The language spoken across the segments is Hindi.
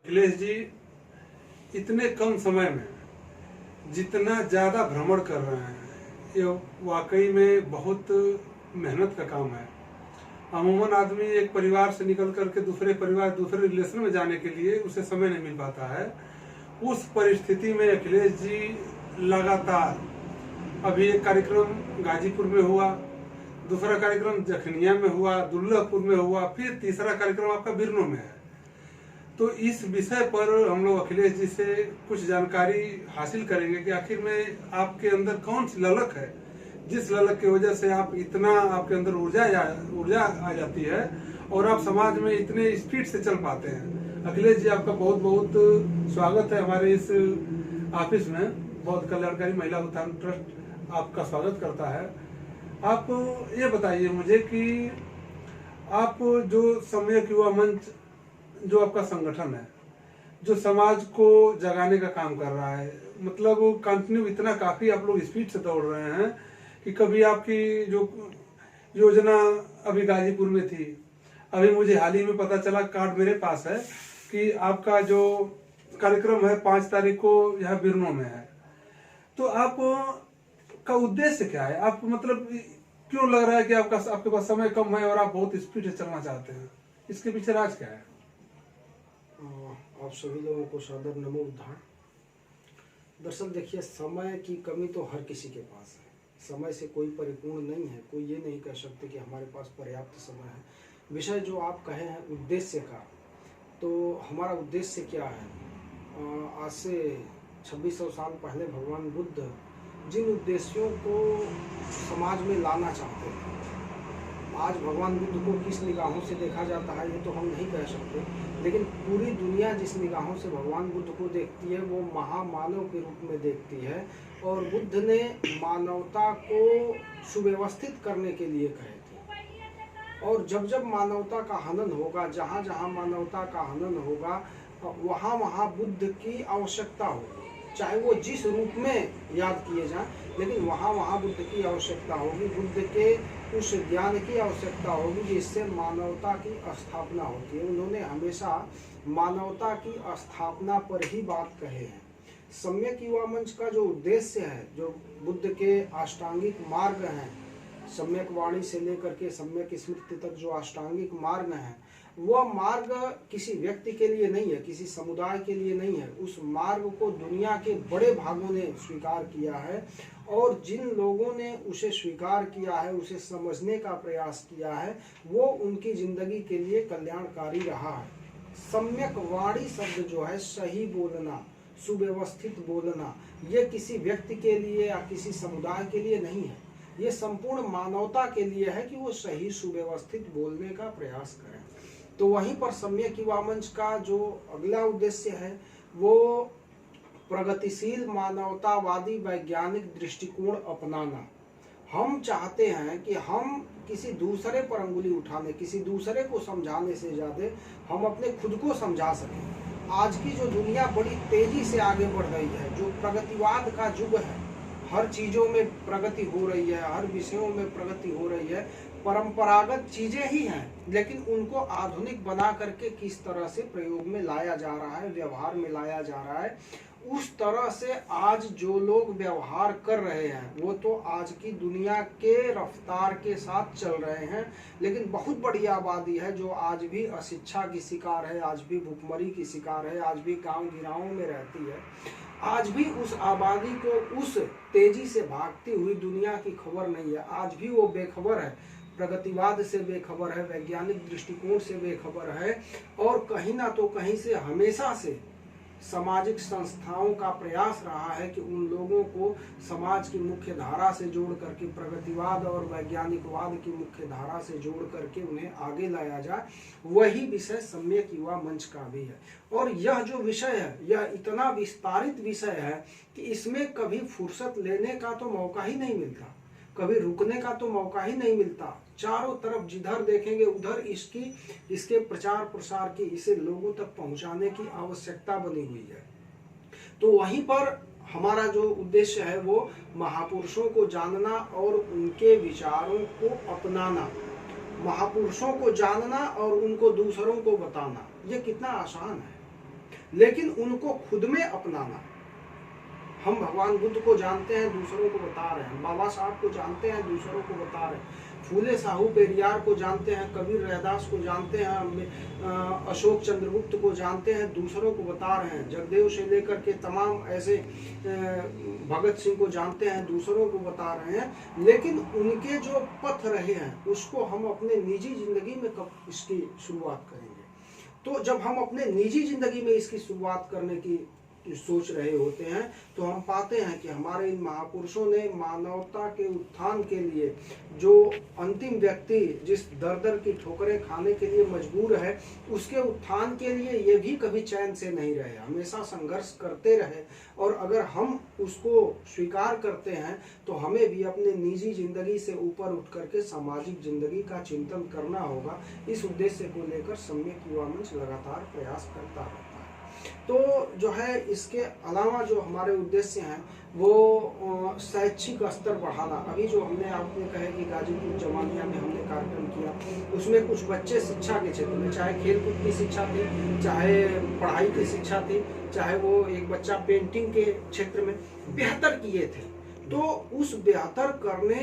अखिलेश जी इतने कम समय में जितना ज़्यादा भ्रमण कर रहे हैं, ये वाकई में बहुत मेहनत का काम है। अमूमन आदमी एक परिवार से निकल करके दूसरे परिवार, दूसरे रिलेशन में जाने के लिए उसे समय नहीं मिल पाता है। उस परिस्थिति में अखिलेश जी लगातार, अभी एक कार्यक्रम गाजीपुर में हुआ, दूसरा कार्यक्रम जखनिया में हुआ, दुर्लभपुर में हुआ, फिर तीसरा कार्यक्रम आपका बिरनो में है। तो इस विषय पर हम लोग अखिलेश जी से कुछ जानकारी हासिल करेंगे कि आखिर में आपके अंदर कौन सी ललक है, जिस ललक की वजह से आप इतना, आपके अंदर ऊर्जा आ जाती है और आप समाज में इतने स्पीड से चल पाते हैं। अखिलेश जी, आपका बहुत बहुत स्वागत है हमारे इस ऑफिस में। बहुत कल्याणकारी महिला उत्थान ट्रस्ट आपका स्वागत करता है। आप ये बताइए मुझे कि आप जो सम्यक युवा मंच, जो आपका संगठन है, जो समाज को जगाने का काम कर रहा है, मतलब कंटिन्यू इतना काफी आप लोग स्पीड से दौड़ रहे हैं कि कभी आपकी जो योजना अभी गाजीपुर में थी, अभी मुझे हाल ही में पता चला, कार्ड मेरे पास है कि आपका जो कार्यक्रम है 5 तारीख को यहाँ बिरनो में है। तो आप का उद्देश्य क्या है? आप मतलब क्यों लग रहा है कि आपके पास समय कम है और आप बहुत स्पीड से चलना चाहते हैं? इसके पीछे राज क्या है? आप सभी लोगों को सादर नमो बुद्धाय। दरअसल देखिए, समय की कमी तो हर किसी के पास है। समय से कोई परिपूर्ण नहीं है। कोई ये नहीं कह सकते कि हमारे पास पर्याप्त समय है। विषय जो आप कहे हैं उद्देश्य का, तो हमारा उद्देश्य क्या है? आज से 2600 साल पहले भगवान बुद्ध जिन उद्देश्यों को समाज में लाना चाहते थे, आज भगवान बुद्ध को किस निगाहों से देखा जाता है ये तो हम नहीं कह सकते, लेकिन पूरी दुनिया जिस निगाहों से भगवान बुद्ध को देखती है वो महामानव के रूप में देखती है। और बुद्ध ने मानवता को सुव्यवस्थित करने के लिए कहे थे। और जब जब मानवता का हनन होगा, जहाँ जहाँ मानवता का हनन होगा, वहाँ वहाँ बुद्ध की आवश्यकता होगी। चाहे वो जिस रूप में याद किए जाएं, लेकिन वहाँ वहाँ बुद्ध की आवश्यकता होगी। बुद्ध के उस ज्ञान की आवश्यकता होगी जिससे मानवता की स्थापना होती है। उन्होंने हमेशा मानवता की स्थापना पर ही बात कहे हैं। सम्यक युवा मंच का जो उद्देश्य है, जो बुद्ध के अष्टांगिक मार्ग हैं, सम्यक वाणी से लेकर के सम्यक स्मृति तक जो अष्टांगिक मार्ग हैं, वह मार्ग किसी व्यक्ति के लिए नहीं है, किसी समुदाय के लिए नहीं है। उस मार्ग को दुनिया के बड़े भागों ने स्वीकार किया है और जिन लोगों ने उसे स्वीकार किया है, उसे समझने का प्रयास किया है, वो उनकी जिंदगी के लिए कल्याणकारी रहा है। सम्यक वाणी शब्द जो है, सही बोलना, सुव्यवस्थित बोलना, ये किसी व्यक्ति के लिए या किसी समुदाय के लिए नहीं है। ये संपूर्ण मानवता के लिए है कि वो सही सुव्यवस्थित बोलने का प्रयास करें। तो वहीं पर सम्यक युवा मंच का जो अगला उद्देश्य है वो प्रगतिशील मानवतावादी वैज्ञानिक दृष्टिकोण अपनाना। हम चाहते हैं कि हम किसी दूसरे पर अंगुली उठाने, किसी दूसरे को समझाने से ज़्यादा हम अपने खुद को समझा सकें। आज की जो दुनिया बड़ी तेजी से आगे बढ़ रही है, जो प्रगतिवाद का युग है, हर चीज़ों में प्रगति हो रही है, हर विषयों में प्रगति हो रही है। परंपरागत चीज़ें ही हैं, लेकिन उनको आधुनिक बना करके किस तरह से प्रयोग में लाया जा रहा है, व्यवहार में लाया जा रहा है, उस तरह से आज जो लोग व्यवहार कर रहे हैं वो तो आज की दुनिया के रफ्तार के साथ चल रहे हैं। लेकिन बहुत बड़ी आबादी है जो आज भी अशिक्षा की शिकार है, आज भी भुखमरी की शिकार है, आज भी गांव गिरावों में रहती है। आज भी उस आबादी को उस तेजी से भागती हुई दुनिया की खबर नहीं है। आज भी वो बेखबर है, प्रगतिवाद से बेखबर है, वैज्ञानिक दृष्टिकोण से बेखबर है। और कहीं ना तो कहीं से हमेशा से सामाजिक संस्थाओं का प्रयास रहा है कि उन लोगों को समाज की मुख्य धारा से जोड़ करके, प्रगतिवाद और वैज्ञानिकवाद की मुख्य धारा से जोड़ करके उन्हें आगे लाया जाए। वही विषय सम्यक युवा मंच का भी है। और यह जो विषय है, यह इतना विस्तारित विषय है कि इसमें कभी फुर्सत लेने का तो मौका ही नहीं मिलता, कभी रुकने का तो मौका ही नहीं मिलता। चारों तरफ जिधर देखेंगे उधर इसके प्रचार प्रसार की, इसे लोगों तक पहुंचाने की आवश्यकता बनी हुई है। तो वहीं पर हमारा जो उद्देश्य है वो महापुरुषों को जानना और उनके विचारों को अपनाना। महापुरुषों को जानना और उनको दूसरों को बताना, ये कितना आसान है। लेकिन उनको खुद में अपनाना। हम भगवान बुद्ध को जानते हैं, दूसरों को बता रहे हैं, बाबा साहब को जानते हैं, दूसरों को बता रहे हैं, फूले साहू पेरियार को जानते हैं, कबीर रैदास को जानते हैं, अशोक चंद्रगुप्त को जानते हैं, दूसरों को बता रहे हैं, जगदेव से लेकर के तमाम ऐसे भगत सिंह को जानते हैं, दूसरों को बता रहे हैं। लेकिन उनके जो पथ रहे हैं उसको हम अपने निजी जिंदगी में कब इसकी शुरुआत करेंगे? तो जब हम अपने निजी जिंदगी में इसकी शुरुआत करने की सोच रहे होते हैं तो हम पाते हैं कि हमारे इन महापुरुषों ने मानवता के उत्थान के लिए, जो अंतिम व्यक्ति जिस दर दर की ठोकरें खाने के लिए मजबूर है, उसके उत्थान के लिए ये भी कभी चैन से नहीं रहे, हमेशा संघर्ष करते रहे। और अगर हम उसको स्वीकार करते हैं तो हमें भी अपने निजी जिंदगी से ऊपर उठ करके सामाजिक जिंदगी का चिंतन करना होगा। इस उद्देश्य को लेकर सम्यक युवा मंच लगातार प्रयास करता रहता है। तो जो है इसके अलावा जो हमारे उद्देश्य हैं वो शैक्षिक स्तर बढ़ाना। अभी जो हमने आपने कहे कि गाजीपुर जमानिया में हमने कार्यक्रम किया, उसमें कुछ बच्चे शिक्षा के क्षेत्र में, चाहे खेलकूद की शिक्षा थी, चाहे पढ़ाई की शिक्षा थी, चाहे वो एक बच्चा पेंटिंग के क्षेत्र में बेहतर किए थे, तो उस बेहतर करने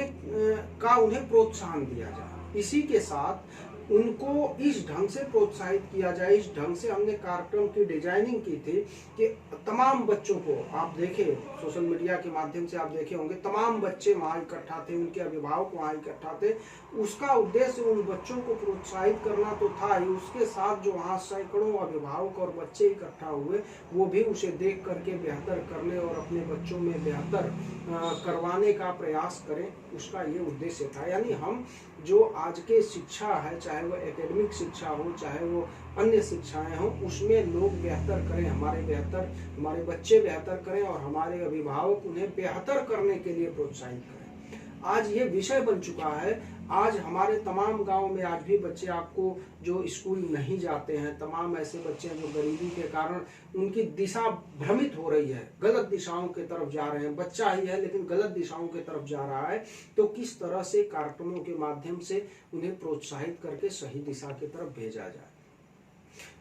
का उन्हें प्रोत्साहन दिया जाए। इसी के साथ उनको इस ढंग से प्रोत्साहित किया जाए, इस ढंग से हमने कार्यक्रम की डिजाइनिंग की थी कि तमाम बच्चों को, आप देखें सोशल मीडिया के माध्यम से आप देखे होंगे, तमाम बच्चे वहाँ इकट्ठा थे, उनके अभिभावक वहाँ इकट्ठा थे। उसका उद्देश्य उन बच्चों को प्रोत्साहित करना तो था ही, उसके साथ जो वहाँ सैकड़ों अभिभावक और बच्चे इकट्ठा हुए, वो भी उसे देख करके बेहतर करने और अपने बच्चों में बेहतर करवाने का प्रयास करें, उसका ये उद्देश्य था। यानी हम जो आज के शिक्षा है, चाहे वो एकेडमिक शिक्षा हो, चाहे वो अन्य शिक्षाएं हो, उसमें लोग बेहतर करें, हमारे बच्चे बेहतर करें और हमारे अभिभावक उन्हें बेहतर करने के लिए प्रोत्साहित करें। आज ये विषय बन चुका है। आज हमारे तमाम गांव में आज भी बच्चे आपको जो स्कूल नहीं जाते हैं, तमाम ऐसे बच्चे हैं जो गरीबी के कारण उनकी दिशा भ्रमित हो रही है, गलत दिशाओं की तरफ जा रहे हैं। बच्चा ही है लेकिन गलत दिशाओं की तरफ जा रहा है। तो किस तरह से कार्यक्रमों के माध्यम से उन्हें प्रोत्साहित करके सही दिशा की तरफ भेजा जाए।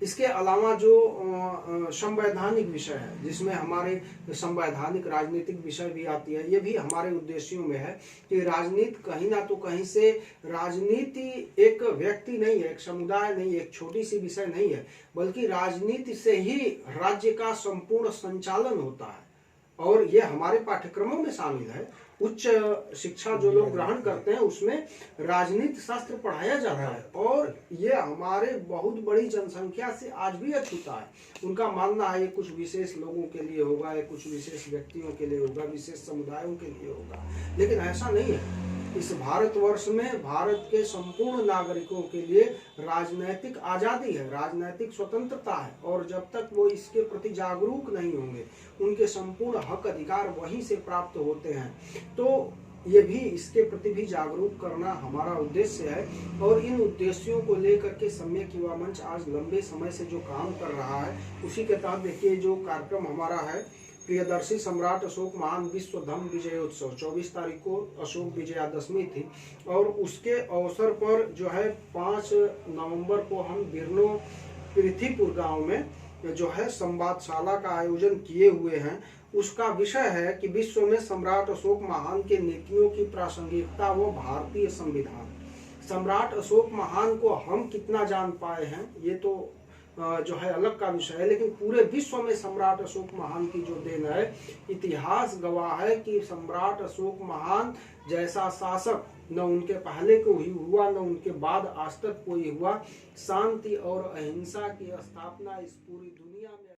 इसके अलावा जो संवैधानिक विषय है, जिसमें हमारे संवैधानिक राजनीतिक विषय भी आती है, ये भी हमारे उद्देश्यों में है कि राजनीति कहीं ना तो कहीं से, राजनीति एक व्यक्ति नहीं है, एक समुदाय नहीं है, एक छोटी सी विषय नहीं है, बल्कि राजनीति से ही राज्य का संपूर्ण संचालन होता है। और ये हमारे पाठ्यक्रमों में शामिल है। उच्च शिक्षा जो लोग ग्रहण करते हैं उसमें राजनीति शास्त्र पढ़ाया जाता है और ये हमारे बहुत बड़ी जनसंख्या से आज भी अछूता है। उनका मानना है ये कुछ विशेष लोगों के लिए होगा, ये कुछ विशेष व्यक्तियों के लिए होगा, विशेष समुदायों के लिए होगा, लेकिन ऐसा नहीं है। इस भारतवर्ष में भारत के संपूर्ण नागरिकों के लिए राजनैतिक आज़ादी है, राजनैतिक स्वतंत्रता है, और जब तक वो इसके प्रति जागरूक नहीं होंगे, उनके संपूर्ण हक अधिकार वहीं से प्राप्त होते हैं। तो ये भी, इसके प्रति भी जागरूक करना हमारा उद्देश्य है। और इन उद्देश्यों को लेकर के सम्यक युवा मंच आज लंबे समय से जो काम कर रहा है, उसी के तहत देखिए जो कार्यक्रम हमारा है, प्रियदर्शी सम्राट अशोक महान विश्व धम्म विजयोत्सव, 24 तारीख को अशोक विजयादशमी थी और उसके अवसर पर जो है 5 नवंबर को हम बिरनो पृथ्वीपुर गांव में जो है संवादशाला का आयोजन किए हुए हैं। उसका विषय है कि विश्व में सम्राट अशोक महान के नीतियों की प्रासंगिकता व भारतीय संविधान। सम्राट अशोक महान को हम कितना जान पाए हैं ये तो जो है अलग का विषय है, लेकिन पूरे विश्व में सम्राट अशोक महान की जो देन है, इतिहास गवाह है कि सम्राट अशोक महान जैसा शासक न उनके पहले कोई हुआ, न उनके बाद आज तक कोई हुआ। शांति और अहिंसा की स्थापना इस पूरी दुनिया में